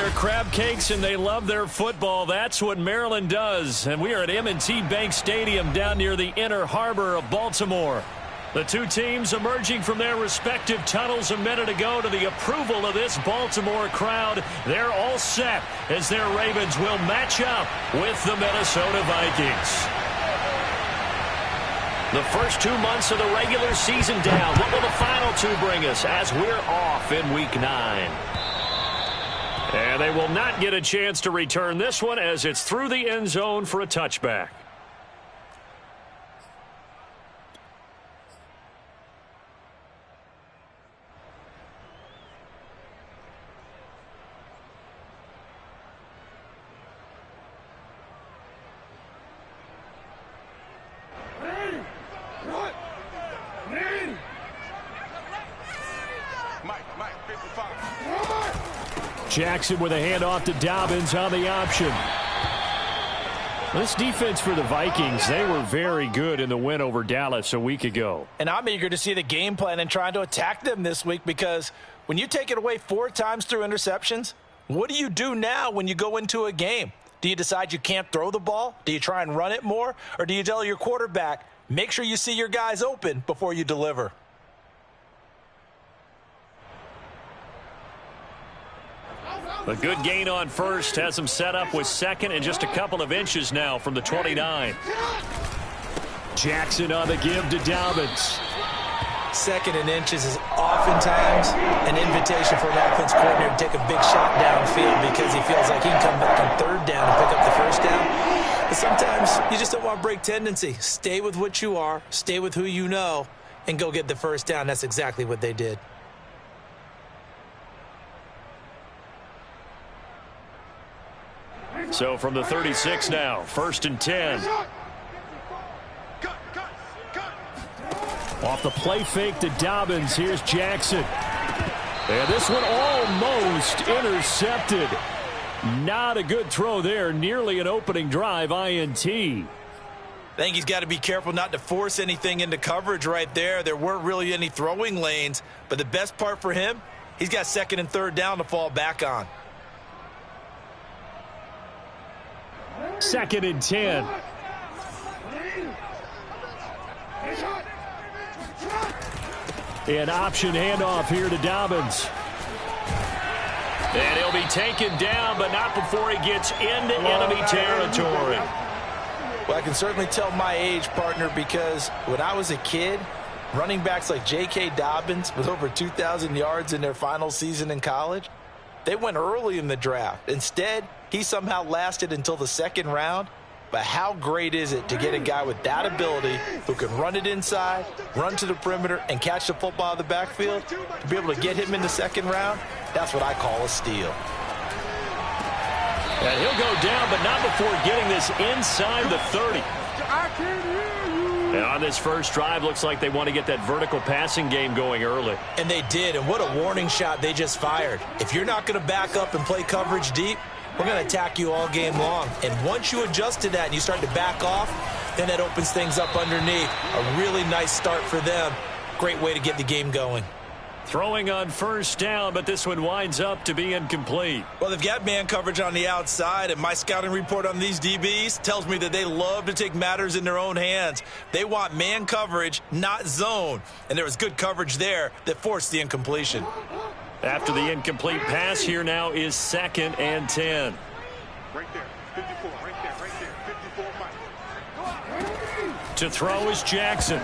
their crab cakes and they love their football. That's what Maryland does. And we are at M&T Bank Stadium down near the Inner Harbor of Baltimore. The two teams emerging from their respective tunnels a minute ago to the approval of this Baltimore crowd. They're all set as their Ravens will match up with the Minnesota Vikings. The first 2 months of the regular season down. What will the final two bring us as we're off in Week 9? And they will not get a chance to return this one as it's through the end zone for a touchback. Jackson with a handoff to Dobbins on the option. This defense for the Vikings, they were very good in the win over Dallas a week ago. And I'm eager to see the game plan and trying to attack them this week, because when you take it away 4 times through interceptions, what do you do now when you go into a game? Do you decide you can't throw the ball? Do you try and run it more? Or do you tell your quarterback, make sure you see your guys open before you deliver? A good gain on first has them set up with second and just a couple of inches now from the 29. Jackson on the give to Dobbins. Second and inches is oftentimes an invitation for an offense coordinator to take a big shot downfield because he feels like he can come back on third down and pick up the first down. But sometimes you just don't want to break tendency. Stay with what you are, stay with who you know, and go get the first down. That's exactly what they did. So from the 36 now, 1st and 10. Off the play fake to Dobbins, here's Jackson. And this one almost intercepted. Not a good throw there, nearly an opening drive INT. I think he's got to be careful not to force anything into coverage right there. There weren't really any throwing lanes, but the best part for him, he's got 2nd and 3rd down to fall back on. 2nd and 10. An option handoff here to Dobbins. And he'll be taken down, but not before he gets into enemy territory. Well, I can certainly tell my age, partner, because when I was a kid, running backs like J.K. Dobbins with over 2,000 yards in their final season in college, they went early in the draft. Instead, he somehow lasted until the 2nd round. But how great is it to get a guy with that ability who can run it inside, run to the perimeter, and catch the football out of the backfield? To be able to get him in the 2nd round, that's what I call a steal. And he'll go down, but not before getting this inside the 30. And on this first drive, looks like they want to get that vertical passing game going early. And they did, and what a warning shot they just fired. If you're not going to back up and play coverage deep, we're going to attack you all game long. And once you adjust to that and you start to back off, then that opens things up underneath. A really nice start for them. Great way to get the game going. Throwing on first down, but this one winds up to be incomplete. Well, they've got man coverage on the outside, and my scouting report on these DBs tells me that they love to take matters in their own hands. They want man coverage, not zone. And there was good coverage there that forced the incompletion. After the incomplete pass, here now is 2nd and 10. Right there, 54, right there, 54, Mike. To throw is Jackson.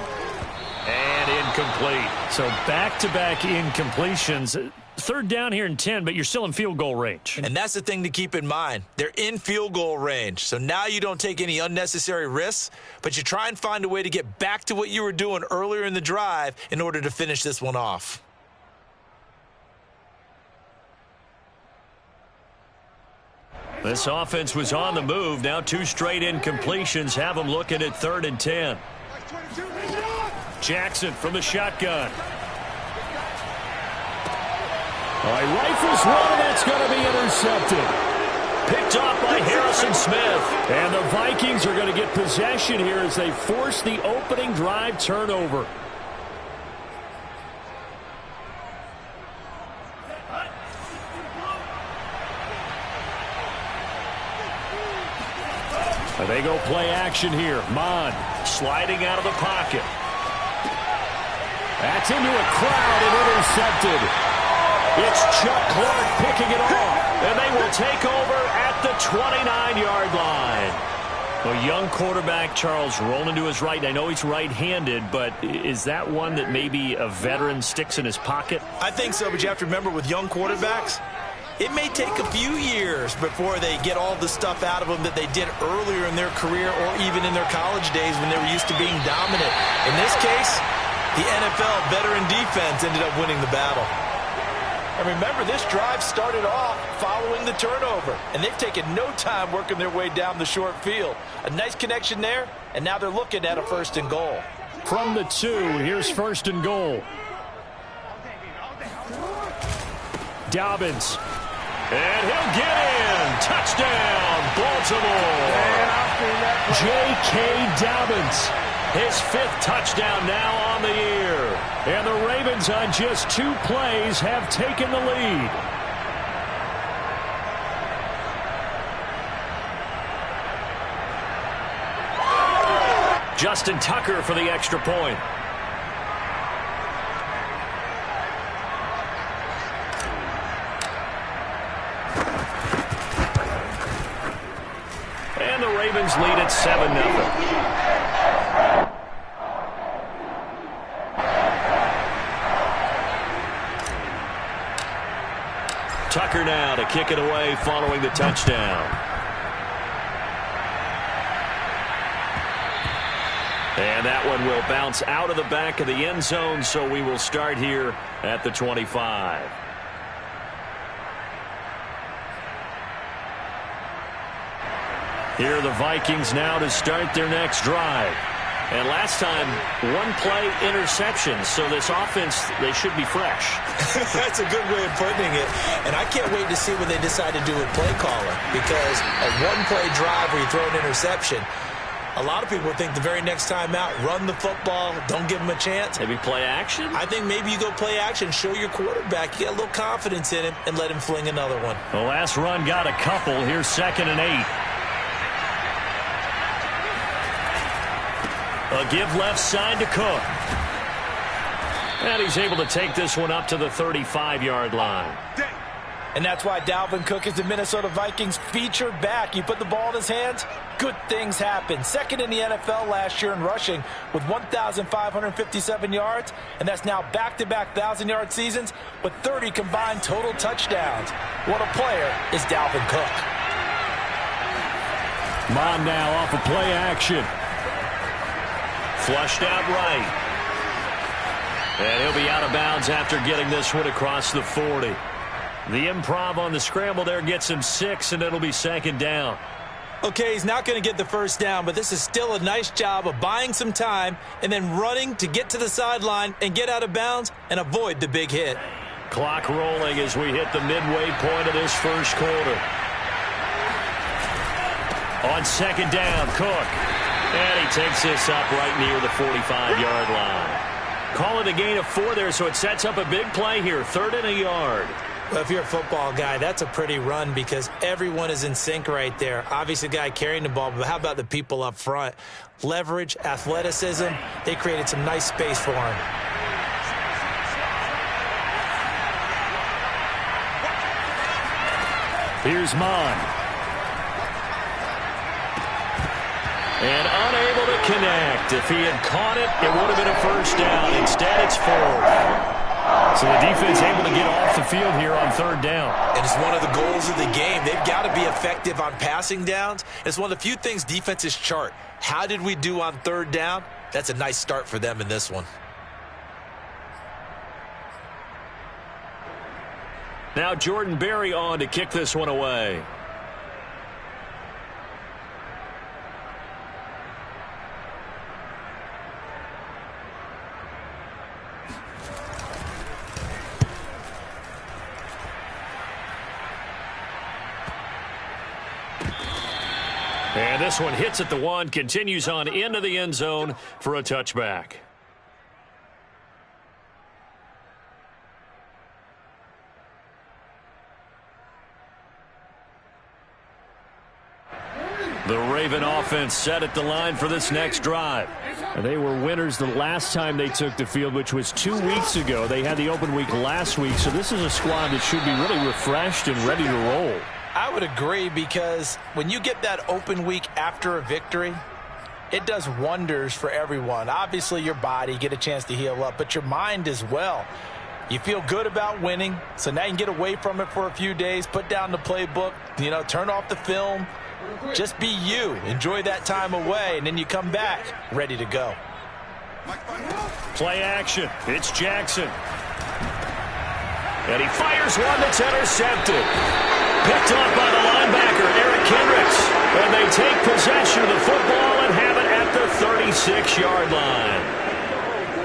And incomplete. So back-to-back incompletions. 3rd down here and 10, but you're still in field goal range. And that's the thing to keep in mind. They're in field goal range. So now you don't take any unnecessary risks, but you try and find a way to get back to what you were doing earlier in the drive in order to finish this one off. This offense was on the move. Now 2 straight incompletions have them looking at 3rd and 10. Jackson from the shotgun. All right, rifles one, that's going to be intercepted. Picked off by Harrison Smith. And the Vikings are going to get possession here as they force the opening drive turnover. They go play action here. Mon sliding out of the pocket. That's into a crowd and intercepted. It's Chuck Clark picking it off. And they will take over at the 29-yard line. A young quarterback, Charles, rolling to his right. I know he's right-handed, but is that one that maybe a veteran sticks in his pocket? I think so, but you have to remember with young quarterbacks, it may take a few years before they get all the stuff out of them that they did earlier in their career or even in their college days when they were used to being dominant. In this case, the NFL veteran defense ended up winning the battle. And remember, this drive started off following the turnover, and they've taken no time working their way down the short field. A nice connection there, and now they're looking at a 1st and goal. From the 2, here's 1st and goal. Dobbins. And he'll get in. Touchdown, Baltimore. J.K. Dobbins. His 5th touchdown now on the year. And the Ravens on just 2 plays have taken the lead. Justin Tucker for the extra point. And the Ravens lead at 7-0. Tucker now to kick it away following the touchdown. And that one will bounce out of the back of the end zone, so we will start here at the 25. Here are the Vikings now to start their next drive. And last time, 1-play interception. So this offense, they should be fresh. That's a good way of putting it. And I can't wait to see what they decide to do with play caller. Because a 1-play drive where you throw an interception, a lot of people think the very next time out, run the football, don't give them a chance. Maybe play action? I think maybe you go play action, show your quarterback, you get a little confidence in him, and let him fling another one. The last run got a couple. Here's 2nd and 8. A give left side to Cook. And he's able to take this one up to the 35-yard line. And that's why Dalvin Cook is the Minnesota Vikings featured back. You put the ball in his hands, good things happen. 2nd in the NFL last year in rushing with 1,557 yards. And that's now back-to-back 1,000-yard seasons with 30 combined total touchdowns. What a player is Dalvin Cook. Mom now off of play action. Flushed out right. And he'll be out of bounds after getting this one across the 40. The improv on the scramble there gets him 6, and it'll be 2nd down. Okay, he's not going to get the 1st down, but this is still a nice job of buying some time and then running to get to the sideline and get out of bounds and avoid the big hit. Clock rolling as we hit the midway point of this 1st quarter. On 2nd down, Cook. And he takes this up right near the 45-yard line. Call it a gain of 4 there, so it sets up a big play here. 3rd and a yard. Well, if you're a football guy, that's a pretty run because everyone is in sync right there. Obviously, the guy carrying the ball, but how about the people up front? Leverage, athleticism, they created some nice space for him. Here's Mon. And unable to connect. If he had caught it, it would have been a 1st down. Instead, it's 4th. So the defense able to get off the field here on 3rd down. And it's one of the goals of the game. They've got to be effective on passing downs. It's one of the few things defenses chart. How did we do on 3rd down? That's a nice start for them in this one. Now Jordan Berry on to kick this one away. And this one hits at the 1, continues on into the end zone for a touchback. The Raven offense set at the line for this next drive. And they were winners the last time they took the field, which was 2 weeks ago. They had the open week last week, so this is a squad that should be really refreshed and ready to roll. I would agree, because when you get that open week after a victory, it does wonders for everyone. Obviously, your body, get a chance to heal up, but your mind as well. You feel good about winning, so now you can get away from it for a few days, put down the playbook, turn off the film. Just be you. Enjoy that time away, and then you come back ready to go. Play action. It's Jackson. And he fires one that's intercepted. Picked off by the linebacker, Eric Kendricks. And they take possession of the football and have it at the 36-yard line.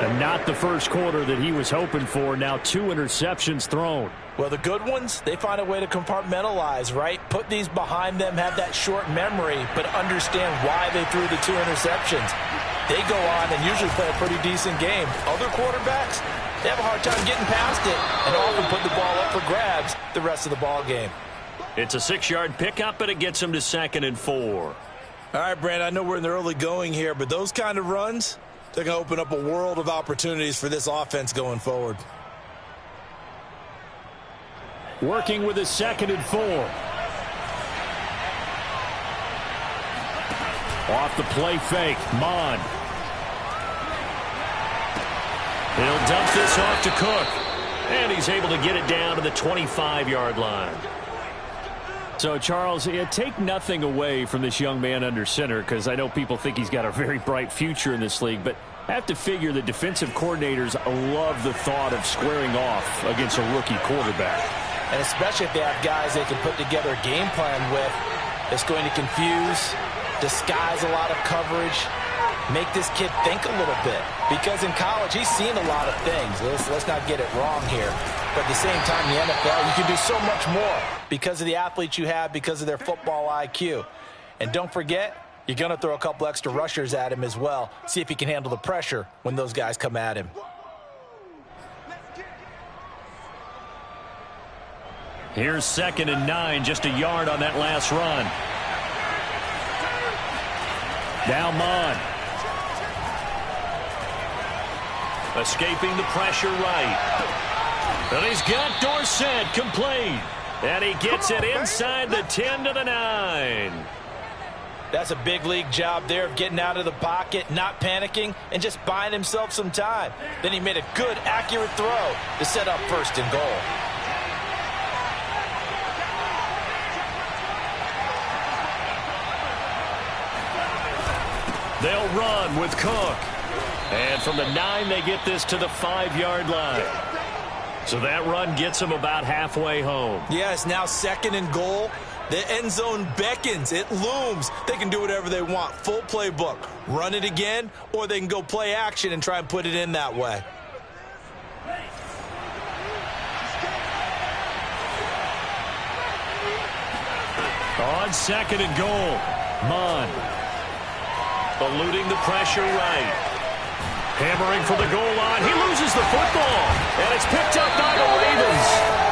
And not the first quarter that he was hoping for. Now 2 interceptions thrown. Well, the good ones, they find a way to compartmentalize, right? Put these behind them, have that short memory, but understand why they threw the 2 interceptions. They go on and usually play a pretty decent game. Other quarterbacks, they have a hard time getting past it and often put the ball up for grabs the rest of the ball game. It's a 6-yard pickup, and it gets them to 2nd and 4. All right, Brandon, I know we're in the early going here, but those kind of runs, they're going to open up a world of opportunities for this offense going forward. Working with a 2nd and 4. Off the play fake, Mon. He'll dump this off to Cook. And he's able to get it down to the 25-yard line. So, Charles, take nothing away from this young man under center, because I know people think he's got a very bright future in this league, but I have to figure the defensive coordinators love the thought of squaring off against a rookie quarterback. And especially if they have guys they can put together a game plan with that's going to confuse, disguise a lot of coverage, make this kid think a little bit. Because in college, he's seen a lot of things. Let's not get it wrong here. But at the same time, in the NFL, you can do so much more because of the athletes you have, because of their football IQ. And don't forget, you're going to throw a couple extra rushers at him as well. See if he can handle the pressure when those guys come at him. Here's 2nd and 9, just a yard on that last run. Now Mon. Escaping the pressure right. And he's got Dorsett complete. And he gets it inside the 10 to the 9. That's a big league job there of getting out of the pocket, not panicking, and just buying himself some time. Then he made a good, accurate throw to set up 1st and goal. They'll run with Cook. And from the 9, they get this to the 5-yard line. So that run gets them about halfway home. Yeah, it's now 2nd and goal. The end zone beckons. It looms. They can do whatever they want. Full playbook. Run it again, or they can go play action and try and put it in that way. On 2nd and goal, Mon. Eluding the pressure right. Hammering for the goal line. He loses the football. And it's picked up by the Ravens.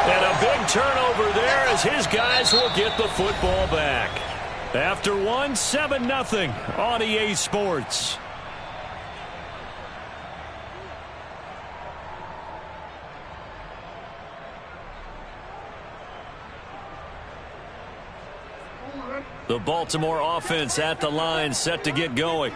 And a big turnover there as his guys will get the football back. After 7-0 on EA Sports. The Baltimore offense at the line, set to get going.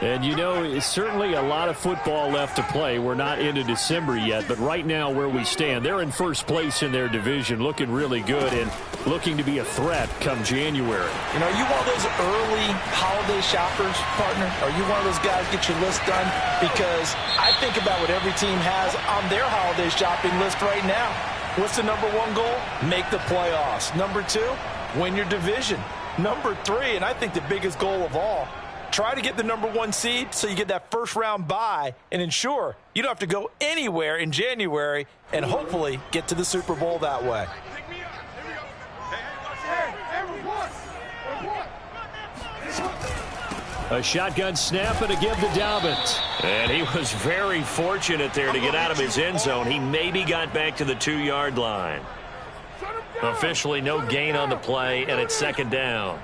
And, it's certainly a lot of football left to play. We're not into December yet, but right now where we stand, they're in first place in their division, looking really good and looking to be a threat come January. Are you one of those early holiday shoppers, partner? Are you one of those guys get your list done? Because I think about what every team has on their holiday shopping list right now. What's the number 1 goal? Make the playoffs. Number 2, win your division. Number 3, and I think the biggest goal of all, try to get the number 1 seed so you get that first-round bye and ensure you don't have to go anywhere in January and hopefully get to the Super Bowl that way. A shotgun snap and a give to Dobbins. And he was very fortunate there to get out of his end zone. He maybe got back to the 2-yard line. Officially no gain on the play, and it's 2nd down.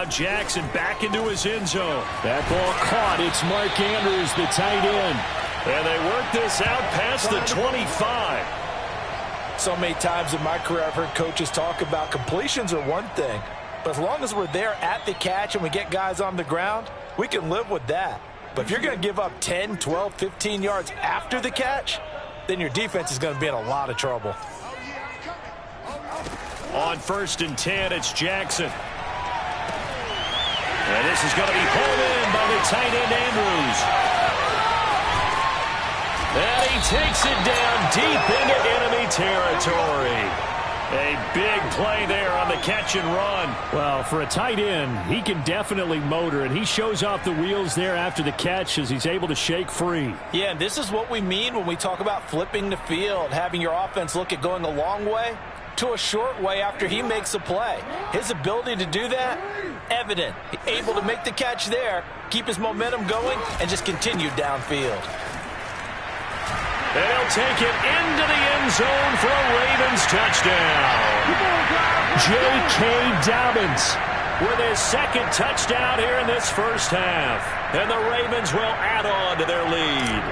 Now Jackson back into his end zone. That ball caught. It's Mark Andrews, the tight end. And they work this out past the 25. So many times in my career I've heard coaches talk about completions are one thing, but as long as we're there at the catch and we get guys on the ground, we can live with that. But if you're going to give up 10, 12, 15 yards after the catch, then your defense is going to be in a lot of trouble. On 1st and 10, it's Jackson. And this is going to be pulled in by the tight end Andrews. And he takes it down deep into enemy territory. A big play there on the catch and run. Well, for a tight end, he can definitely motor, and he shows off the wheels there after the catch as he's able to shake free. Yeah, and this is what we mean when we talk about flipping the field, having your offense look at going a long way to a short way after he makes a play. His ability to do that, evident. Able to make the catch there, keep his momentum going, and just continue downfield. They'll take it into the end zone for a Ravens touchdown. J.K. Dobbins with his second touchdown here in this first half. And the Ravens will add on to their lead.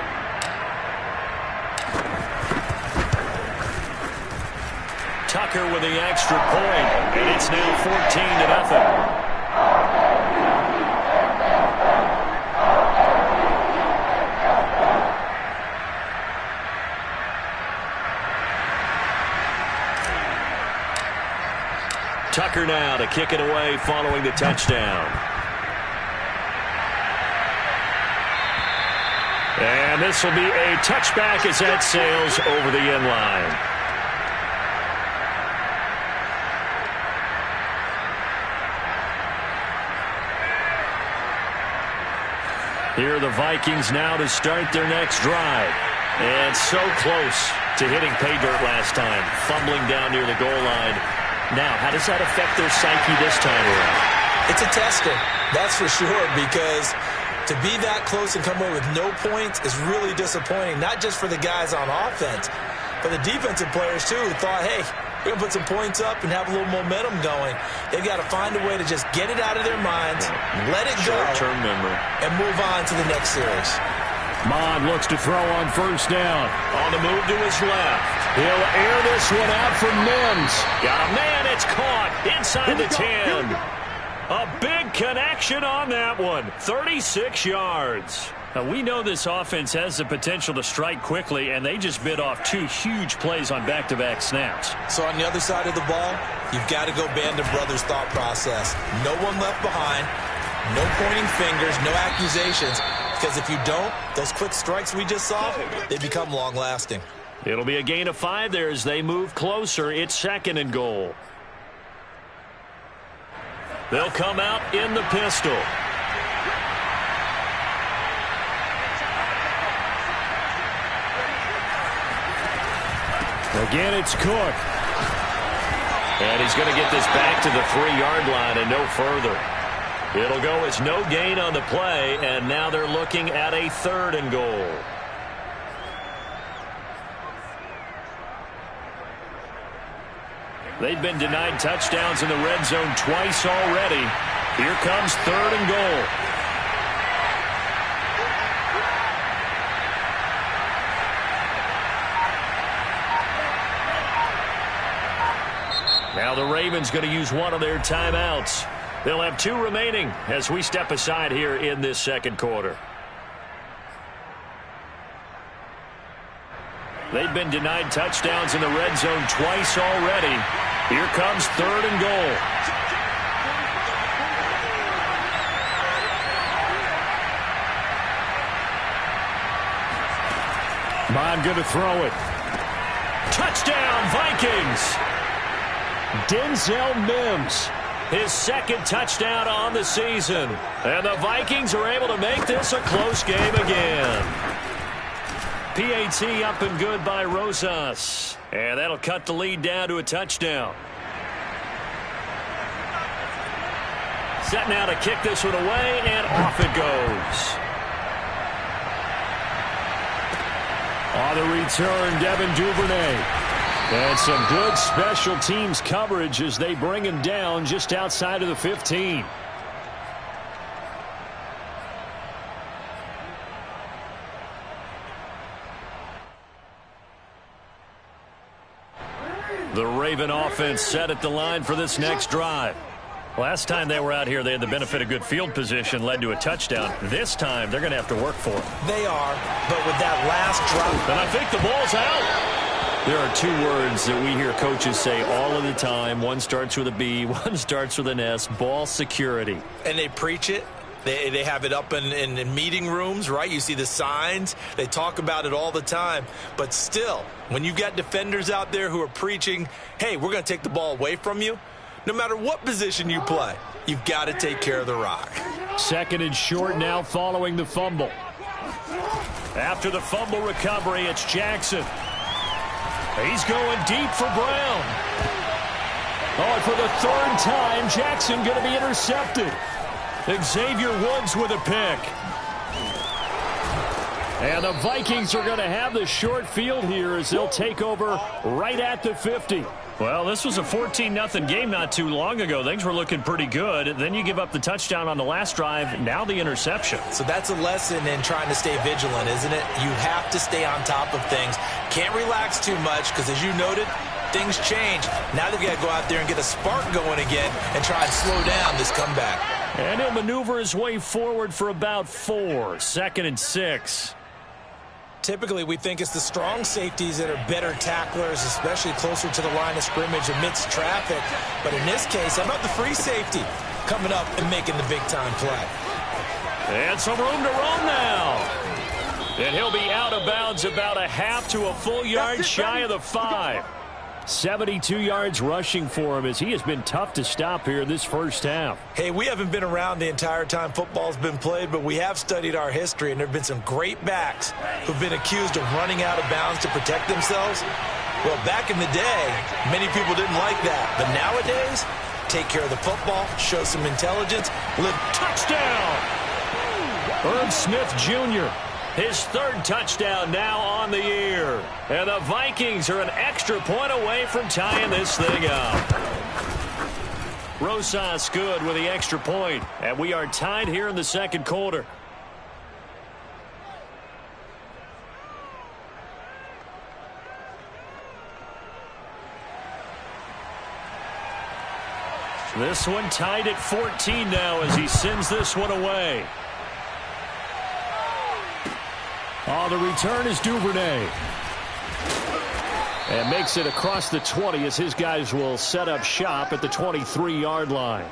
Tucker with the extra point, and it's now 14-0. Tucker now to kick it away following the touchdown. And this will be a touchback as that sails over the end line. Here are the Vikings now to start their next drive. And so close to hitting pay dirt last time, fumbling down near the goal line. Now, how does that affect their psyche this time around? It's a tester, that's for sure, because to be that close and come away with no points is really disappointing, not just for the guys on offense, but the defensive players, too, who thought, hey, we're going to put some points up and have a little momentum going. They've got to find a way to just get it out of their minds, let it go, short-term memory, and move on to the next series. Mond looks to throw on first down. On the move to his left. He'll air this one out for Mims. Got a man, it's caught inside the 10. A big connection on that one. 36 yards. Now, we know this offense has the potential to strike quickly, and they just bit off 2 huge plays on back-to-back snaps. So on the other side of the ball, you've got to go band of brothers thought process. No one left behind, no pointing fingers, no accusations, because if you don't, those quick strikes we just saw, they become long-lasting. It'll be a gain of 5 there as they move closer. It's 2nd and goal. They'll come out in the pistol. Again, it's Cook. And he's going to get this back to the 3-yard line and no further. It'll go as no gain on the play, and now they're looking at a 3rd and goal. They've been denied touchdowns in the red zone twice already. Here comes 3rd and goal. Now the Ravens going to use one of their timeouts. They'll have 2 remaining as we step aside here in this 2nd quarter. They've been denied touchdowns in the red zone twice already. Here comes 3rd and goal. Mond going to throw it. Touchdown, Vikings! Denzel Mims. His 2nd touchdown on the season. And the Vikings are able to make this a close game again. PAT up and good by Rosas. And that'll cut the lead down to a touchdown. Set now to kick this one away, and off it goes. On the return, Devin Duvernay. And some good special teams coverage as they bring him down just outside of the 15. The Raven offense set at the line for this next drive. Last time they were out here, they had the benefit of good field position, led to a touchdown. This time, they're going to have to work for it. They are, but with that last drop. And I think the ball's out. There are two words that we hear coaches say all of the time. One starts with a B, one starts with an S, ball security. And they preach it. They have it up in meeting rooms, right? You see the signs. They talk about it all the time. But still, when you got defenders out there who are preaching, hey, we're going to take the ball away from you, no matter what position you play, you've got to take care of the rock. Second and short now following the fumble. After the fumble recovery, it's Jackson. He's going deep for Brown. Oh, and for the third time, Jackson going to be intercepted. Xavier Woods with a pick. And the Vikings are going to have the short field here as they'll take over right at the 50. Well, this was a 14-0 game not too long ago. Things were looking pretty good. Then you give up the touchdown on the last drive. Now the interception. So that's a lesson in trying to stay vigilant, isn't it? You have to stay on top of things. Can't relax too much because, as you noted, things change. Now they've got to go out there and get a spark going again and try and slow down this comeback. And he'll maneuver his way forward for about 4. 2nd and 6. Typically, we think it's the strong safeties that are better tacklers, especially closer to the line of scrimmage amidst traffic. But in this case, how about the free safety coming up and making the big-time play? And some room to run now. And he'll be out of bounds about a half to a full yard shy of the 5. 72 yards rushing for him as he has been tough to stop here in this first half. Hey, we haven't been around the entire time football's been played, but we have studied our history, and there have been some great backs who've been accused of running out of bounds to protect themselves. Well, back in the day, many people didn't like that. But nowadays, take care of the football, show some intelligence, live. Touchdown! Herb Smith Jr., his 3rd touchdown now on the year. And the Vikings are an extra point away from tying this thing up. Rosas good with the extra point. And we are tied here in the second quarter. This one tied at 14 now as he sends this one away. Oh, the return is Duvernay. And makes it across the 20 as his guys will set up shop at the 23-yard line.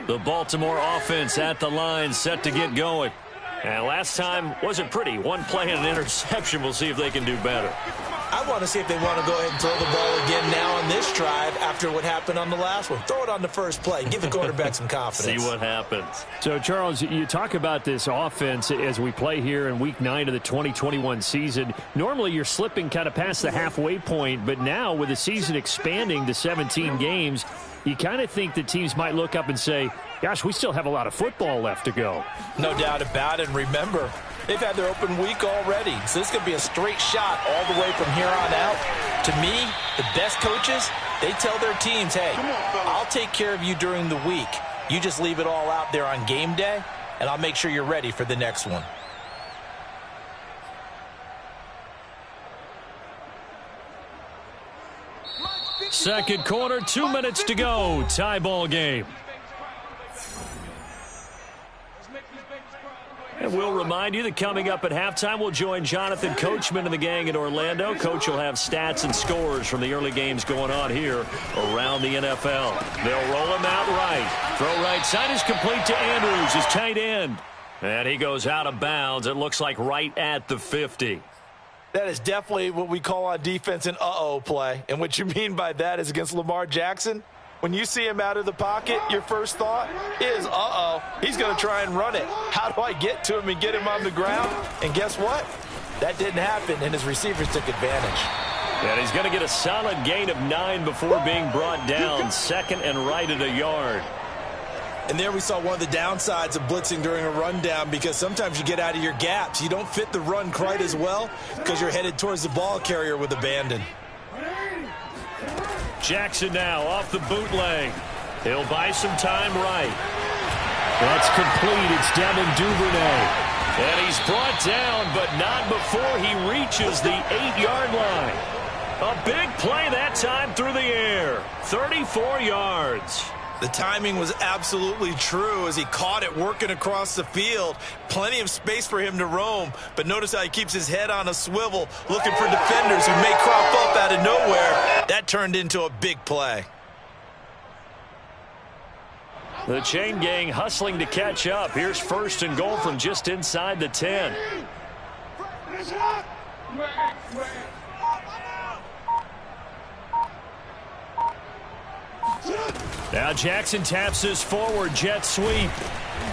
The Baltimore offense at the line set to get going. And last time wasn't pretty. One play and an interception. We'll see if they can do better. I want to see if they want to go ahead and throw the ball again now on this drive after what happened on the last one. Throw it on the first play. Give the quarterback some confidence. See what happens. So, Charles, you talk about this offense as we play here in Week 9 of the 2021 season. Normally, you're slipping kind of past the halfway point, but now with the season expanding to 17 games, you kind of think that teams might look up and say, gosh, we still have a lot of football left to go. No doubt about it. And remember, they've had their open week already. So this could be a straight shot all the way from here on out. To me, the best coaches, they tell their teams, hey, I'll take care of you during the week. You just leave it all out there on game day, and I'll make sure you're ready for the next one. Second quarter, 2 minutes to go. Tie ball game. And we'll remind you that coming up at halftime, we'll join Jonathan Coachman and the gang in Orlando. Coach will have stats and scores from the early games going on here around the NFL. They'll roll him out right. Throw right side is complete to Andrews, his tight end. And he goes out of bounds. It looks like right at the 50. That is definitely what we call on defense an uh-oh play. And what you mean by that is against Lamar Jackson, when you see him out of the pocket, your first thought is, uh-oh, he's going to try and run it. How do I get to him and get him on the ground? And guess what? That didn't happen, and his receivers took advantage. And he's going to get a solid gain of 9 before being brought down. Second and right at a yard. And there we saw one of the downsides of blitzing during a rundown, because sometimes you get out of your gaps. You don't fit the run quite as well because you're headed towards the ball carrier with abandon. Jackson now off the bootleg. He'll buy some time right. That's complete. It's Devin Duvernay. And he's brought down, but not before he reaches the 8-yard line. A big play that time through the air. 34 yards. The timing was absolutely true as he caught it working across the field. Plenty of space for him to roam, but notice how he keeps his head on a swivel, looking for defenders who may crop up out of nowhere. That turned into a big play. The chain gang hustling to catch up. Here's 1st and goal from just inside the 10. Now Jackson taps his forward jet sweep.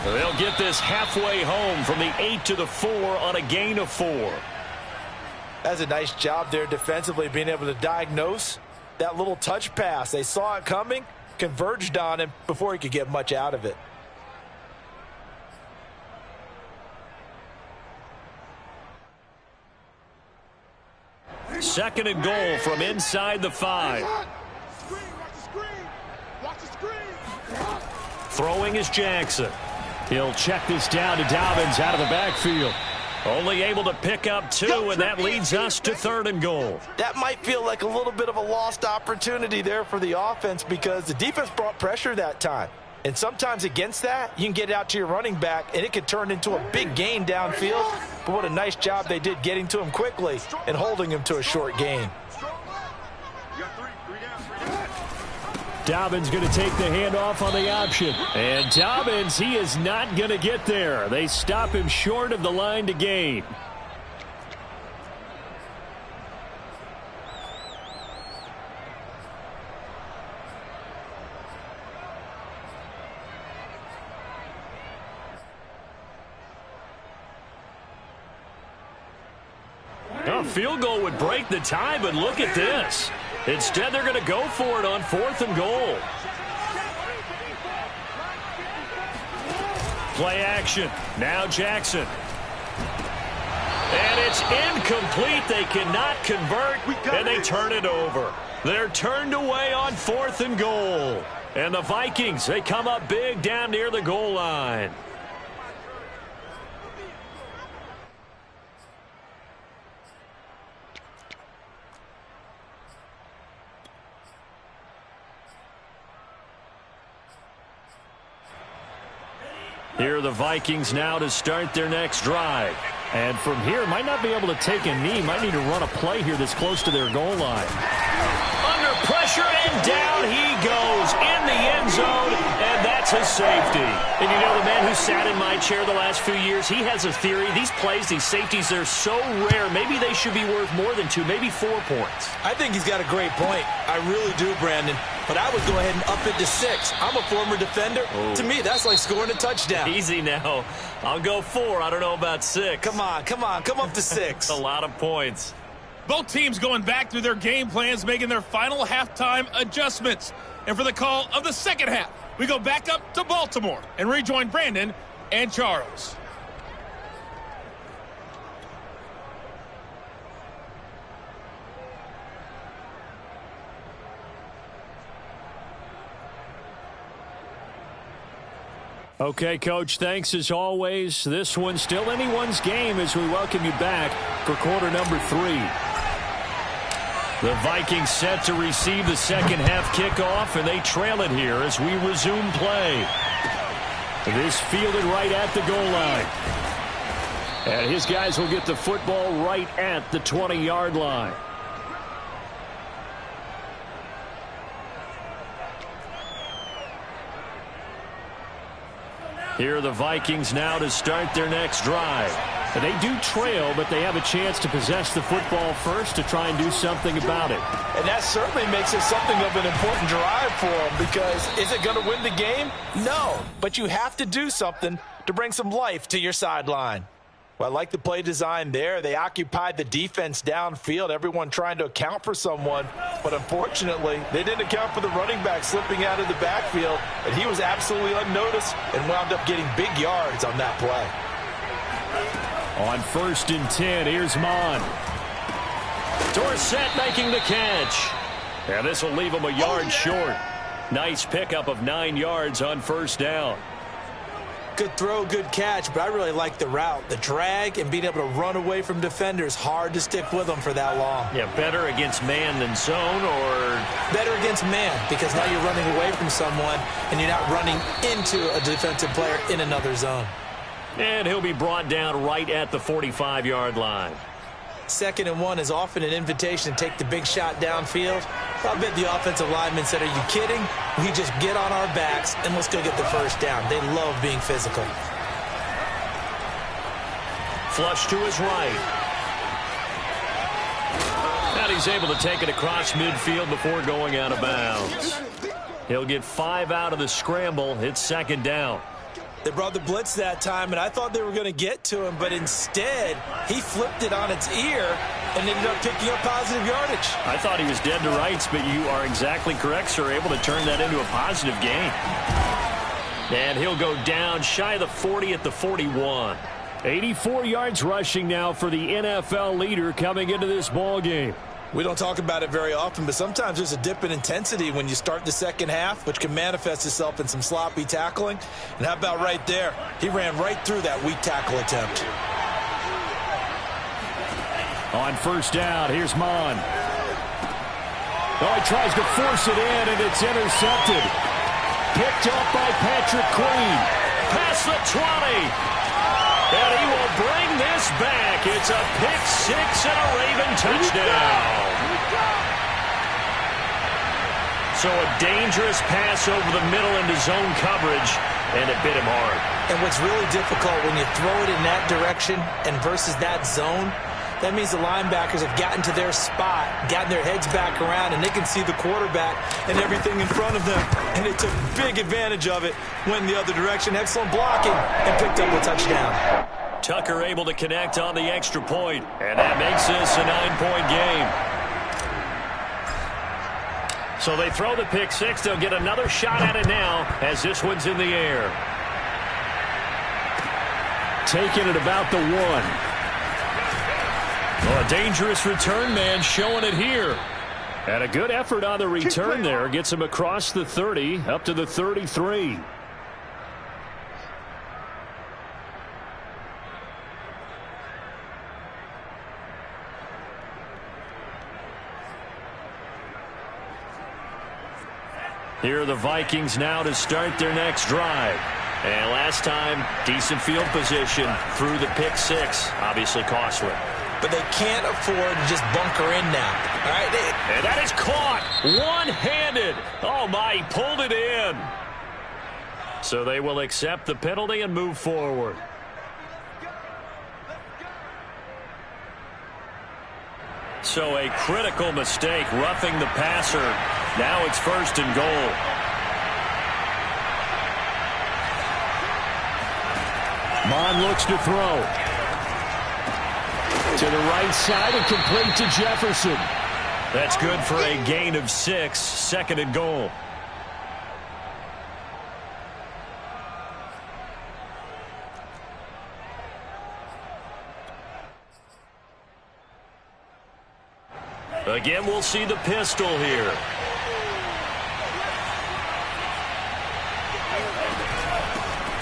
They'll get this halfway home from the 8 to the 4 on a gain of 4. That's a nice job there defensively, being able to diagnose that little touch pass. They saw it coming, converged on him before he could get much out of it. Second and goal from inside the 5. Throwing is Jackson. He'll check this down to Dobbins out of the backfield. Only able to pick up 2, and that leads us to 3rd and goal. That might feel like a little bit of a lost opportunity there for the offense because the defense brought pressure that time. And sometimes against that, you can get out to your running back, and it could turn into a big gain downfield. But what a nice job they did getting to him quickly and holding him to a short gain. Dobbins going to take the handoff on the option. And Dobbins, he is not going to get there. They stop him short of the line to gain. A field goal would break the tie, but look at this. Instead, they're going to go for it on 4th and goal. Play action. Now Jackson. And it's incomplete. They cannot convert, and they turn it over. They're turned away on 4th and goal. And the Vikings, they come up big down near the goal line. Here are the Vikings now to start their next drive. And from here, might not be able to take a knee. Might need to run a play here that's close to their goal line. Under pressure, and down he goes in the end zone, and that's a safety. And you know, the man who sat in my chair the last few years, he has a theory. These plays, these safeties, they're so rare. Maybe they should be worth more than 2, maybe 4 points. I think he's got a great point. I really do, Brandon. But I would go ahead and up it to 6. I'm a former defender. To me, that's like scoring a touchdown. Easy now. I'll go 4. I don't know about 6. Come on. Come up to 6. A lot of points. Both teams going back through their game plans, making their final halftime adjustments. And for the call of the second half, we go back up to Baltimore and rejoin Brandon and Charles. Okay, Coach, thanks as always. This one's still anyone's game as we welcome you back for quarter number 3. The Vikings set to receive the second half kickoff, and they trail it here as we resume play. This fielded right at the goal line. And his guys will get the football right at the 20-yard line. Here are the Vikings now to start their next drive. And they do trail, but they have a chance to possess the football first to try and do something about it. And that certainly makes it something of an important drive for them because is it going to win the game? No, but you have to do something to bring some life to your sideline. Well, I like the play design there. They occupied the defense downfield, everyone trying to account for someone. But unfortunately, they didn't account for the running back slipping out of the backfield. And he was absolutely unnoticed and wound up getting big yards on that play. On 1st and 10, here's Mon. Dorsett making the catch. And this will leave him a yard short. Nice pickup of 9 yards on first down. Good throw, good catch, but I really like the route. The drag and being able to run away from defenders, hard to stick with them for that long. Yeah, better against man than zone, or? Better against man, because now you're running away from someone and you're not running into a defensive player in another zone. And he'll be brought down right at the 45-yard line. 2nd and 1 is often an invitation to take the big shot downfield. I bet the offensive lineman said, are you kidding? We just get on our backs and let's go get the first down. They love being physical. Flush to his right. And he's able to take it across midfield before going out of bounds. He'll get 5 out of the scramble. It's 2nd down. They brought the blitz that time, and I thought they were going to get to him, but instead, he flipped it on its ear and ended up picking up positive yardage. I thought he was dead to rights, but you are exactly correct, sir. Able to turn that into a positive gain. And he'll go down shy of the 40 at the 41. 84 yards rushing now for the NFL leader coming into this ball game. We don't talk about it very often, but sometimes there's a dip in intensity when you start the second half, which can manifest itself in some sloppy tackling. And how about right there? He ran right through that weak tackle attempt. On first down, here's Mon. Oh, he tries to force it in, and it's intercepted. Picked up by Patrick Queen. Past the 20. And he will bring this back. It's a pick 6 and a Raven touchdown. So a dangerous pass over the middle into zone coverage, and it bit him hard. And what's really difficult when you throw it in that direction and versus that zone, that means the linebackers have gotten to their spot, gotten their heads back around, and they can see the quarterback and everything in front of them. And they took big advantage of it, went the other direction, excellent blocking, and picked up a touchdown. Tucker able to connect on the extra point, and that makes this a 9-point game. So they throw the pick 6. They'll get another shot at it now as this one's in the air. Taking it about the 1. Well, a dangerous return man showing it here. And a good effort on the return there. Gets him across the 30, up to the 33. Here are the Vikings now to start their next drive. And last time, decent field position through the pick 6. Obviously costly. But they can't afford to just bunker in now. All right? And that is caught one-handed. Oh, my, he pulled it in. So they will accept the penalty and move forward. So a critical mistake, roughing the passer. Now it's 1st and goal. Mon looks to throw. To the right side and complete to Jefferson. That's good for a gain of 6, 2nd and goal. Again, we'll see the pistol here.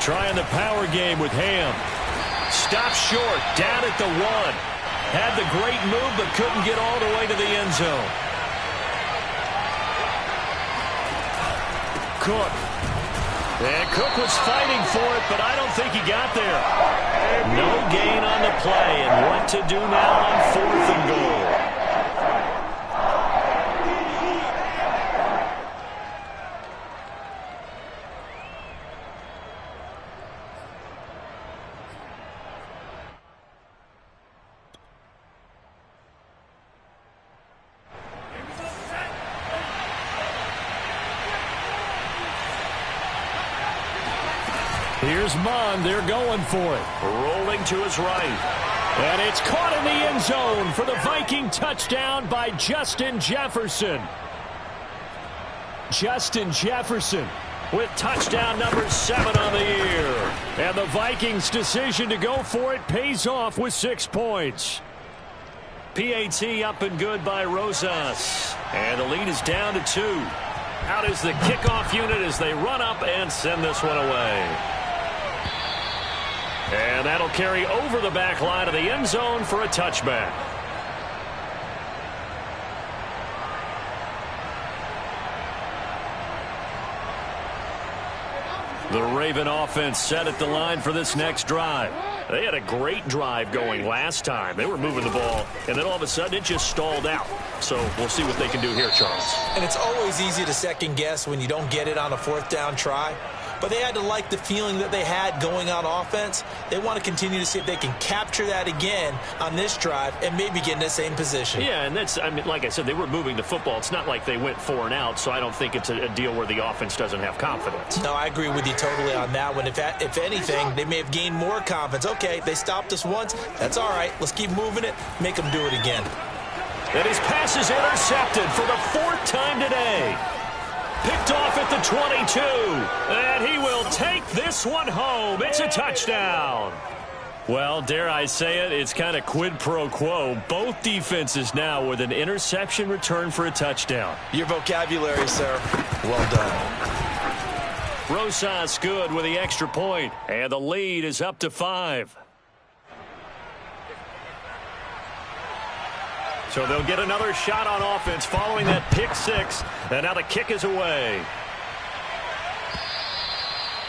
Trying the power game with Ham. Stopped short, down at the 1. Had the great move, but couldn't get all the way to the end zone. Cook. And Cook was fighting for it, but I don't think he got there. No gain on the play, and what to do now on 4th and goal. Here's Mon. They're going for it. Rolling to his right. And it's caught in the end zone for the Viking touchdown by Justin Jefferson. Justin Jefferson with touchdown number 7 on the year. And the Vikings' decision to go for it pays off with 6 points. PAT up and good by Rosas. And the lead is down to 2. Out is the kickoff unit as they run up and send this one away. And that'll carry over the back line of the end zone for a touchback. The Raven offense set at the line for this next drive. They had a great drive going last time. They were moving the ball, and then all of a sudden it just stalled out. So we'll see what they can do here, Charles. And it's always easy to second guess when you don't get it on a 4th down try. But they had to like the feeling that they had going on offense. They want to continue to see if they can capture that again on this drive and maybe get in the same position. Yeah, and that's, I mean, like I said, they were moving the football. It's not like they went 4 and out, so I don't think it's a deal where the offense doesn't have confidence. No, I agree with you totally on that one. If anything, they may have gained more confidence. Okay, they stopped us once. That's all right. Let's keep moving it. Make them do it again. And his pass is intercepted for the 4th time today. Picked off at the 22. And he will take this one home. It's a touchdown. Well, dare I say it, it's kind of quid pro quo. Both defenses now with an interception return for a touchdown. Your vocabulary, sir. Well done. Rosas good with the extra point. And the lead is up to 5. So they'll get another shot on offense following that pick 6. And now the kick is away.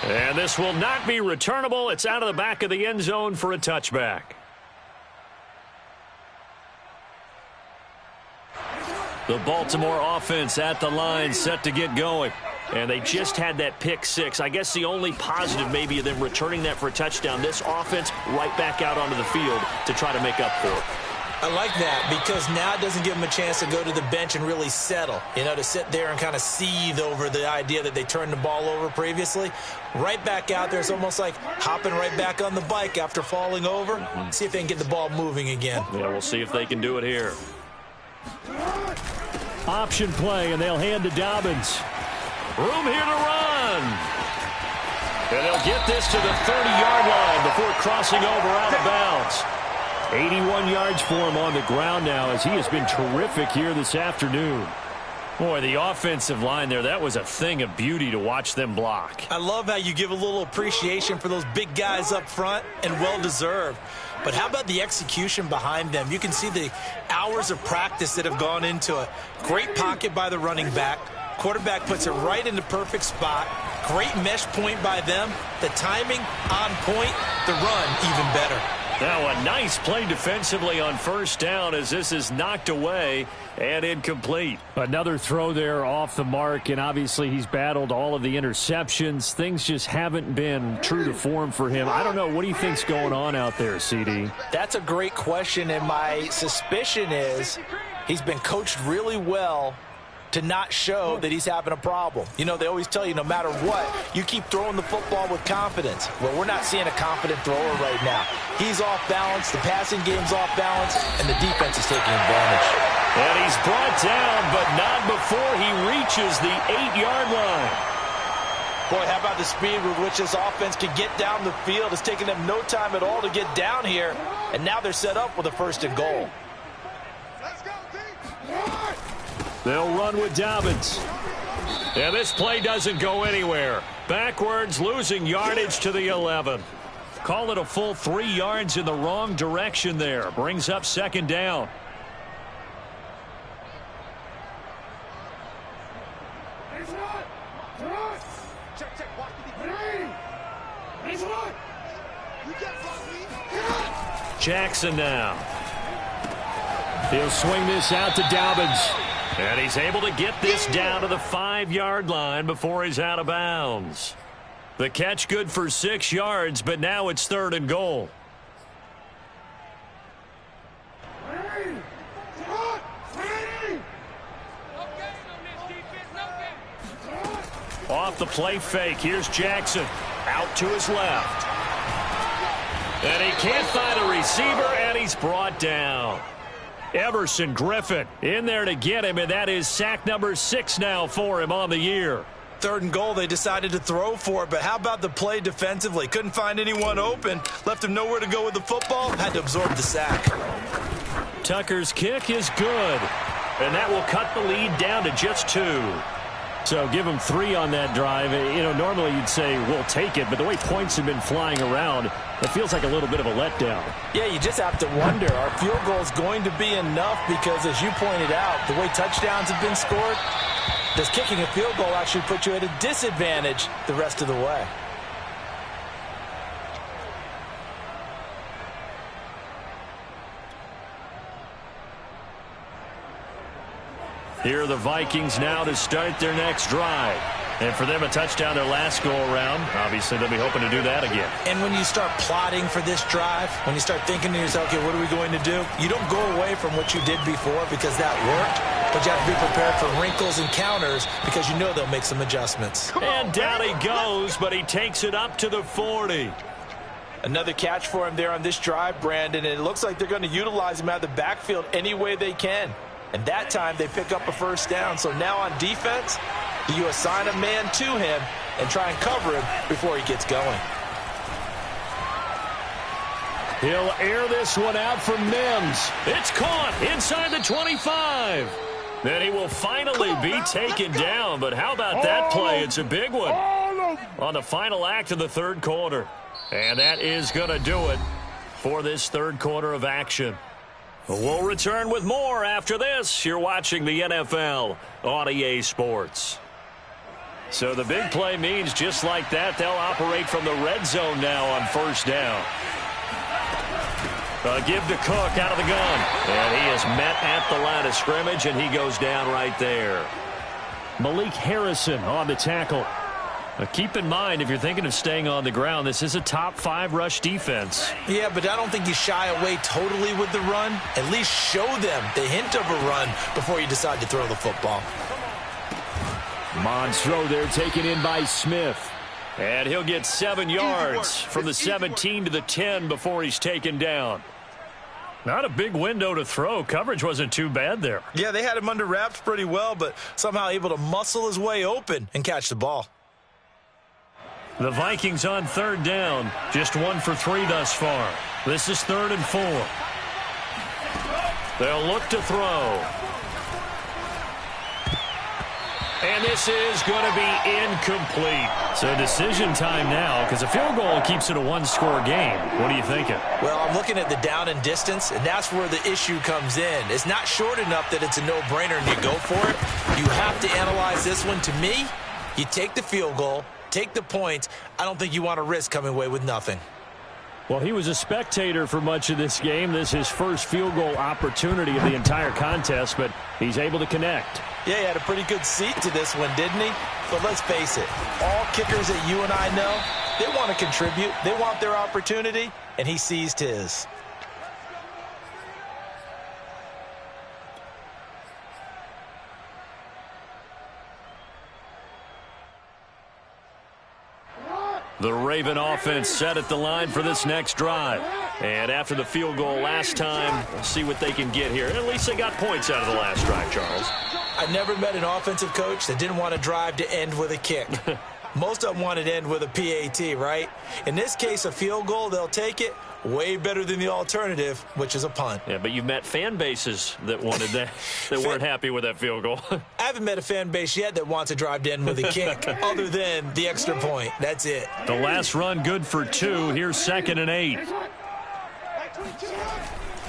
And this will not be returnable. It's out of the back of the end zone for a touchback. The Baltimore offense at the line set to get going. And they just had that pick 6. I guess the only positive maybe of them returning that for a touchdown. This offense right back out onto the field to try to make up for it. I like that because now it doesn't give them a chance to go to the bench and really settle, to sit there and kind of seethe over the idea that they turned the ball over previously. Right back out there, it's almost like hopping right back on the bike after falling over. See if they can get the ball moving again. Yeah, we'll see if they can do it here. Option play, and they'll hand to Dobbins. Room here to run. And they'll get this to the 30-yard line before crossing over out of bounds. 81 yards for him on the ground now as he has been terrific here this afternoon. Boy, the offensive line there, that was a thing of beauty to watch them block. I love how you give a little appreciation for those big guys up front, and well-deserved. But how about the execution behind them? You can see the hours of practice that have gone into it. Great pocket by the running back. Quarterback puts it right in the perfect spot. Great mesh point by them. The timing on point. The run even better. Now a nice play defensively on 1st down as this is knocked away and incomplete. Another throw there off the mark, and obviously he's battled all of the interceptions. Things just haven't been true to form for him. I don't know. What do you think's going on out there, CD? That's a great question, and my suspicion is he's been coached really well to not show that he's having a problem. They always tell you no matter what, you keep throwing the football with confidence. Well, we're not seeing a confident thrower right now. He's off balance, the passing game's off balance, and the defense is taking advantage. And he's brought down, but not before he reaches the 8-yard line. Boy, how about the speed with which this offense can get down the field? It's taking them no time at all to get down here, and now they're set up with a 1st and goal. They'll run with Dobbins. And this play doesn't go anywhere. Backwards, losing yardage to the 11. Call it a full 3 yards in the wrong direction there. Brings up 2nd down. Jackson now. He'll swing this out to Dobbins. And he's able to get this down to the 5-yard line before he's out of bounds. The catch good for 6 yards, but now it's 3rd and goal. Off the play fake, here's Jackson. Out to his left. And he can't find a receiver, and he's brought down. Everson Griffin in there to get him, and that is sack number 6 now for him on the year. 3rd and goal, they decided to throw for it, but how about the play defensively? Couldn't find anyone open, left him nowhere to go with the football, had to absorb the sack. Tucker's kick is good. And that will cut the lead down to just 2. So give them 3 on that drive. You know, normally you'd say we'll take it, but the way points have been flying around, it feels like a little bit of a letdown. Yeah, you just have to wonder, are field goals going to be enough? Because as you pointed out, the way touchdowns have been scored, does kicking a field goal actually put you at a disadvantage the rest of the way? Here are the Vikings now to start their next drive. And for them, a touchdown their last go-around. Obviously, they'll be hoping to do that again. And when you start plotting for this drive, when you start thinking to yourself, okay, what are we going to do? You don't go away from what you did before because that worked, but you have to be prepared for wrinkles and counters because you know they'll make some adjustments. And down he goes, but he takes it up to the 40. Another catch for him there on this drive, Brandon, and it looks like they're going to utilize him out of the backfield any way they can. And that time they pick up a first down. So now on defense, do you assign a man to him and try and cover him before he gets going? He'll air this one out for Mims. It's caught inside the 25. Then he will finally be taken down. But how about that play? It's a big one on the final act of the third quarter. And that is going to do it for this third quarter of action. We'll return with more after this. You're watching the NFL on EA Sports. So the big play means just like that, they'll operate from the red zone now on first down. Give to Cook out of the gun. And he is met at the line of scrimmage, and he goes down right there. Malik Harrison on the tackle. Keep in mind, if you're thinking of staying on the ground, this is a top 5 rush defense. Yeah, but I don't think you shy away totally with the run. At least show them the hint of a run before you decide to throw the football. Monstro there taken in by Smith. And he'll get 7 yards from the 17 to the 10 before he's taken down. Not a big window to throw. Coverage wasn't too bad there. Yeah, they had him under wraps pretty well, but somehow able to muscle his way open and catch the ball. The Vikings on third down. Just 1 for 3 thus far. This is 3rd and 4. They'll look to throw. And this is going to be incomplete. So decision time now because a field goal keeps it a 1-score game. What are you thinking? Well, I'm looking at the down and distance, and that's where the issue comes in. It's not short enough that it's a no-brainer and you go for it. You have to analyze this one. To me, you take the field goal, take the points. I don't think you want to risk coming away with nothing. Well, he was a spectator for much of this game. This is his first field goal opportunity of the entire contest, but he's able to connect. Yeah, he had a pretty good seat to this one, didn't he? But let's face it, all kickers that you and I know, they want to contribute. They want their opportunity, and he seized his. The Raven offense set at the line for this next drive. And after the field goal last time, we'll see what they can get here. At least they got points out of the last drive, Charles. I never met an offensive coach that didn't want to drive to end with a kick. Most of them wanted to end with a PAT, right? In this case, a field goal, they'll take it. Way better than the alternative, which is a punt. Yeah, but you've met fan bases that wanted that, that weren't happy with that field goal. I haven't met a fan base yet that wants to drive to end with a kick, other than the extra point. That's it. The last run good for 2. Here's 2nd and 8.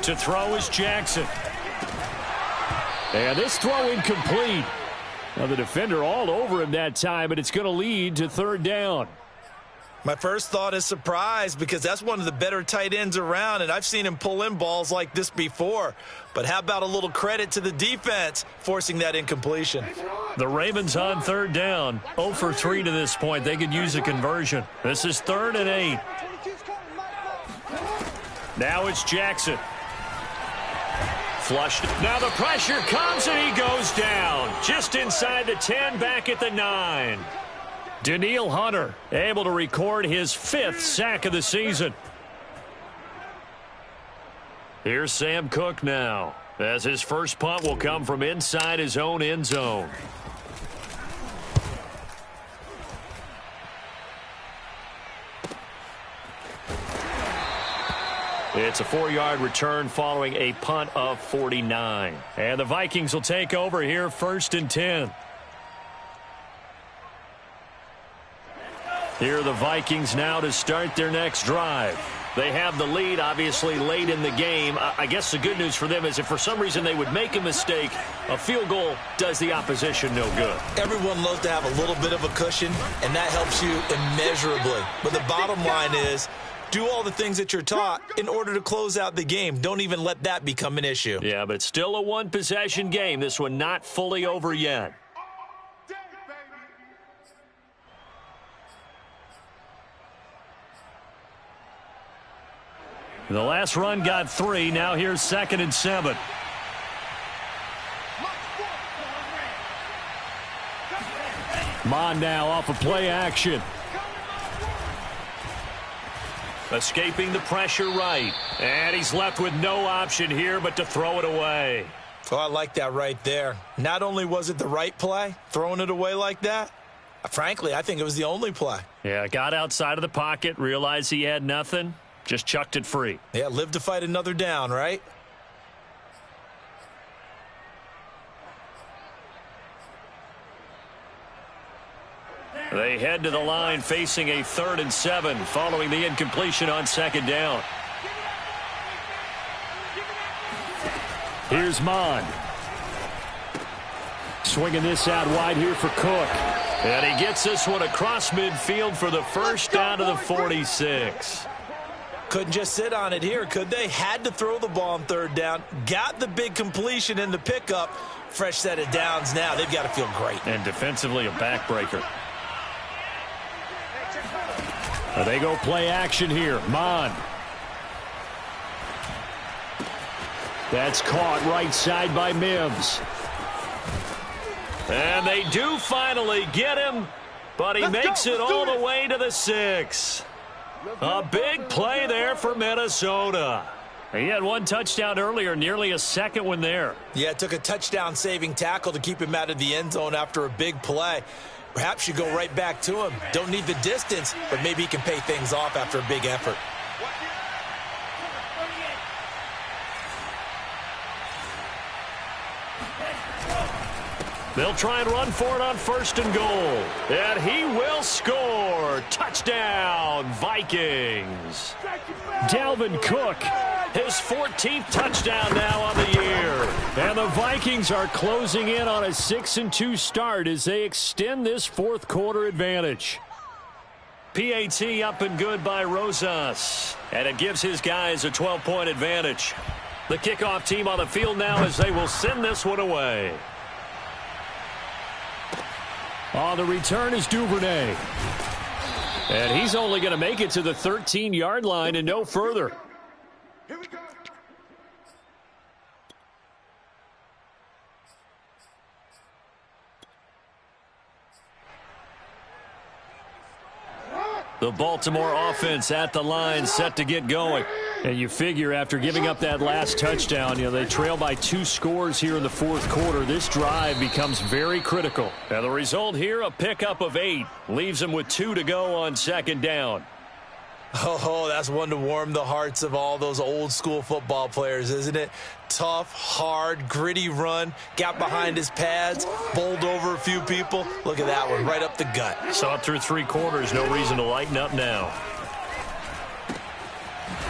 To throw is Jackson. And this throw incomplete. Now the defender all over him that time, but it's going to lead to 3rd down. My first thought is surprise because that's one of the better tight ends around, and I've seen him pull in balls like this before. But how about a little credit to the defense forcing that incompletion? The Ravens on 3rd down. 0 for 3 to this point. They could use a conversion. This is 3rd and 8. Now it's Jackson. Flushed. Now the pressure comes and he goes down. Just inside the 10, back at the 9. Daniil Hunter able to record his 5th sack of the season. Here's Sam Cook now, as his first punt will come from inside his own end zone. It's a 4-yard return following a punt of 49. And the Vikings will take over here, 1st and 10. Here are the Vikings now to start their next drive. They have the lead, obviously, late in the game. I guess the good news for them is if for some reason they would make a mistake, a field goal does the opposition no good. Everyone loves to have a little bit of a cushion, and that helps you immeasurably. But the bottom line is, do all the things that you're taught in order to close out the game. Don't even let that become an issue. Yeah, but it's still a one-possession game. This one not fully over yet. The last run got 3. Now here's 2nd and 7. Mon now off of play action. Escaping the pressure right. And he's left with no option here but to throw it away. Oh, I like that right there. Not only was it the right play, throwing it away like that, frankly, I think it was the only play. Yeah, got outside of the pocket, realized he had nothing, just chucked it free. Yeah, live to fight another down, right? They head to the line facing a 3rd and 7 following the incompletion on 2nd down. Here's Mon. Swinging this out wide here for Cook. And he gets this one across midfield for the first down to the 46. Couldn't just sit on it here, could they? Had to throw the ball on 3rd down. Got the big completion in the pickup. Fresh set of downs now. They've got to feel great. And defensively a backbreaker. They go play action here. Mon. That's caught right side by Mims. And they do finally get him, but he makes it all the way to the 6. A big play there for Minnesota. He had one touchdown earlier, nearly a second one there. Yeah, it took a touchdown-saving tackle to keep him out of the end zone after a big play. Perhaps you go right back to him. Don't need the distance, but maybe he can pay things off after a big effort. They'll try and run for it on 1st and goal. And he will score. Touchdown, Vikings. Dalvin Cook. His 14th touchdown now on the year. And the Vikings are closing in on a 6-2 start as they extend this 4th quarter advantage. PAT up and good by Rosas. And it gives his guys a 12-point advantage. The kickoff team on the field now as they will send this one away. On the return is Duvernay. And he's only going to make it to the 13-yard line and no further. Here we go. The Baltimore offense at the line, set to get going. And you figure after giving up that last touchdown, they trail by 2 scores here in the 4th quarter. This drive becomes very critical. And the result here, a pickup of 8. Leaves them with 2 to go on 2nd down. Oh, that's one to warm the hearts of all those old school football players, isn't it? Tough, hard, gritty run. Got behind his pads, bowled over a few people. Look at that one, right up the gut. Saw it through 3 quarters. No reason to lighten up now.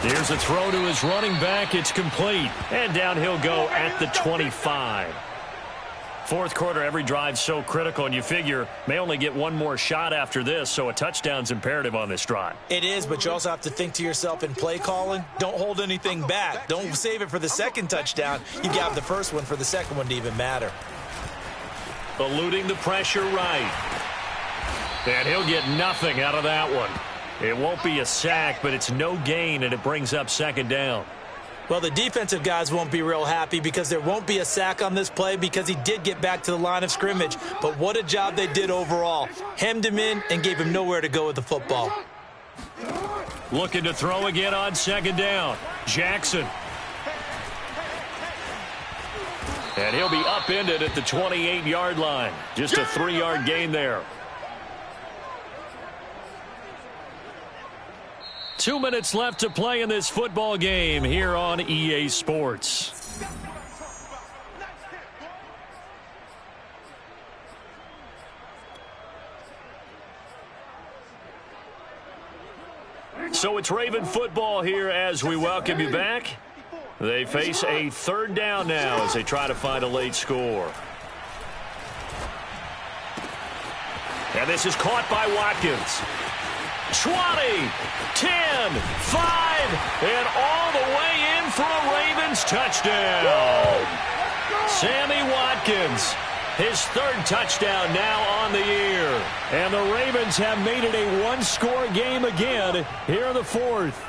Here's a throw to his running back. It's complete. And down he'll go at the 25. 4th quarter, every drive so critical, and you figure may only get one more shot after this, so a touchdown's imperative on this drive. It is, but you also have to think to yourself in play calling, don't hold anything back. Don't save it for the 2nd touchdown. You got the 1st one for the 2nd one to even matter. Eluding the pressure right. And he'll get nothing out of that one. It won't be a sack, but it's no gain, and it brings up 2nd down. Well, the defensive guys won't be real happy because there won't be a sack on this play because he did get back to the line of scrimmage. But what a job they did overall. Hemmed him in and gave him nowhere to go with the football. Looking to throw again on 2nd down. Jackson. And he'll be upended at the 28-yard line. Just a 3-yard gain there. 2 minutes left to play in this football game here on EA Sports. So it's Raven football here as we welcome you back. They face a third down now as they try to find a late score. And this is caught by Watkins. 20, 10, 5, and all the way in for a Ravens touchdown. Sammy Watkins, his third touchdown now on the year. And the Ravens have made it a one-score game again here in the fourth.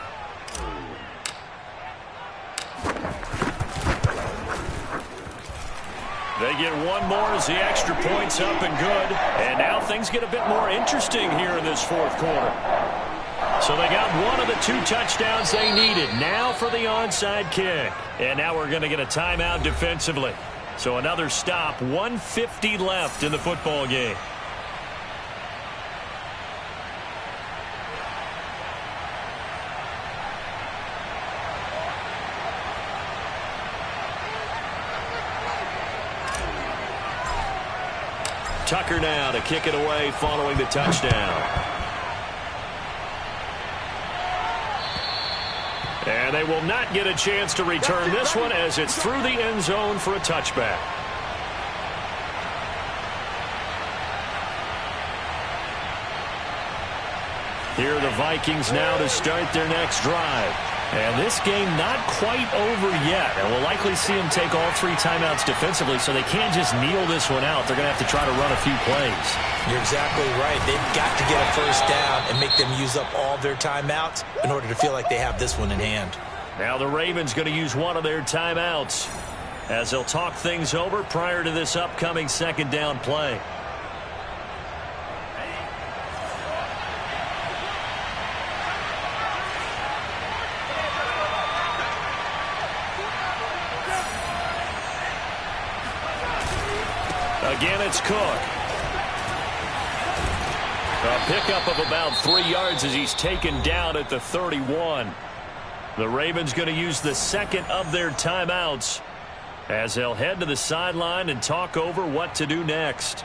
They get one more as the extra point's up and good. And now things get a bit more interesting here in this fourth quarter. So they got one of the 2 touchdowns they needed. Now for the onside kick. And now we're going to get a timeout defensively. So another stop, 1:50 left in the football game. Tucker now to kick it away following the touchdown. And they will not get a chance to return this one as it's through the end zone for a touchback. Here are the Vikings now to start their next drive. And this game not quite over yet. And we'll likely see them take all 3 timeouts defensively, so they can't just kneel this one out. They're going to have to try to run a few plays. You're exactly right. They've got to get a first down and make them use up all their timeouts in order to feel like they have this one in hand. Now the Ravens going to use one of their timeouts as they'll talk things over prior to this upcoming second down play. Again, it's Cook. A pickup of about 3 yards as he's taken down at the 31. The Ravens going to use the second of their timeouts as they'll head to the sideline and talk over what to do next.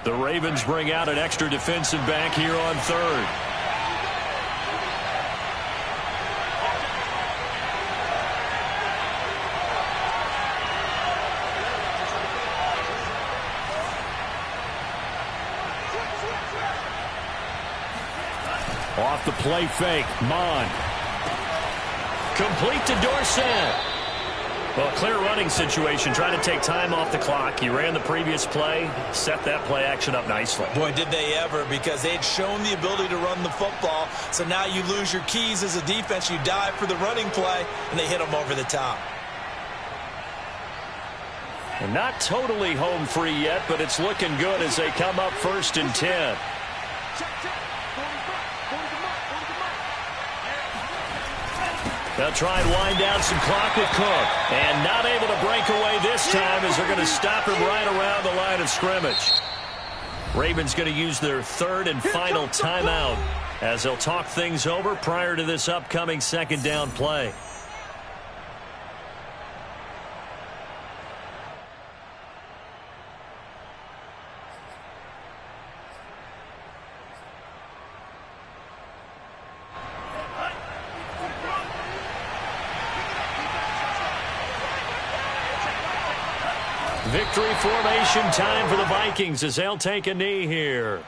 The Ravens bring out an extra defensive back here on third. Off the play fake, Mon. Complete to Dorsett. Well, clear running situation, trying to take time off the clock. He ran the previous play, set that play action up nicely. Boy, did they ever, because they'd shown the ability to run the football. So now you lose your keys as a defense. You dive for the running play, and they hit them over the top. And not totally home free yet, but it's looking good as they come up 1st and 10. They'll try and wind down some clock with Cook. And not able to break away this time as they're going to stop him right around the line of scrimmage. Ravens going to use their third and final timeout as they'll talk things over prior to this upcoming second down play. Victory formation time for the Vikings as they'll take a knee here.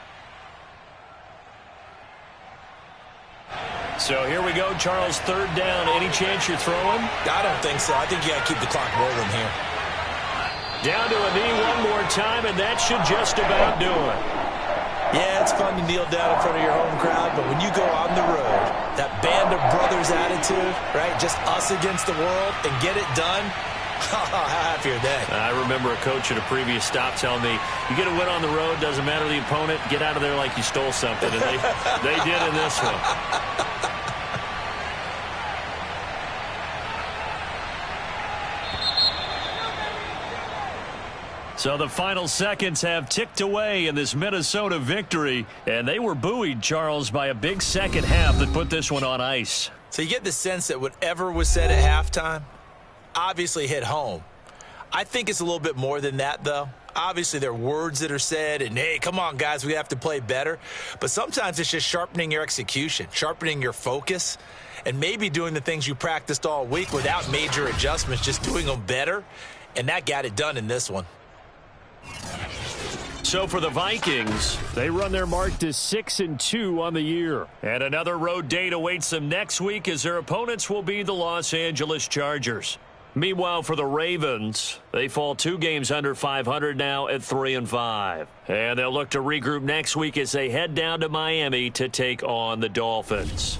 So here we go, Charles, third down. Any chance you're throwing? I don't think so. I think you got to keep the clock rolling here. Down to a knee one more time, and that should just about do it. Yeah, it's fun to kneel down in front of your home crowd, but when you go on the road, that band of brothers attitude, right, just us against the world, and get it done, how happy are they? I remember a coach at a previous stop telling me, you get a win on the road, doesn't matter the opponent, get out of there like you stole something. And they did in this one. So the final seconds have ticked away in this Minnesota victory, and they were buoyed, Charles, by a big second half that put this one on ice. So you get the sense that whatever was said at halftime obviously hit home. I think it's a little bit more than that, though. Obviously, there are words that are said, and, hey, come on, guys, we have to play better. But sometimes it's just sharpening your execution, sharpening your focus, and maybe doing the things you practiced all week without major adjustments, just doing them better. And that got it done in this one. So for the Vikings, They run their mark to 6-2 on the year. and another road date awaits them next week as their opponents will be the Los Angeles Chargers. Meanwhile, for the Ravens, they fall 2 games under 500 now at 3-5. And they'll look to regroup next week as they head down to Miami to take on the Dolphins.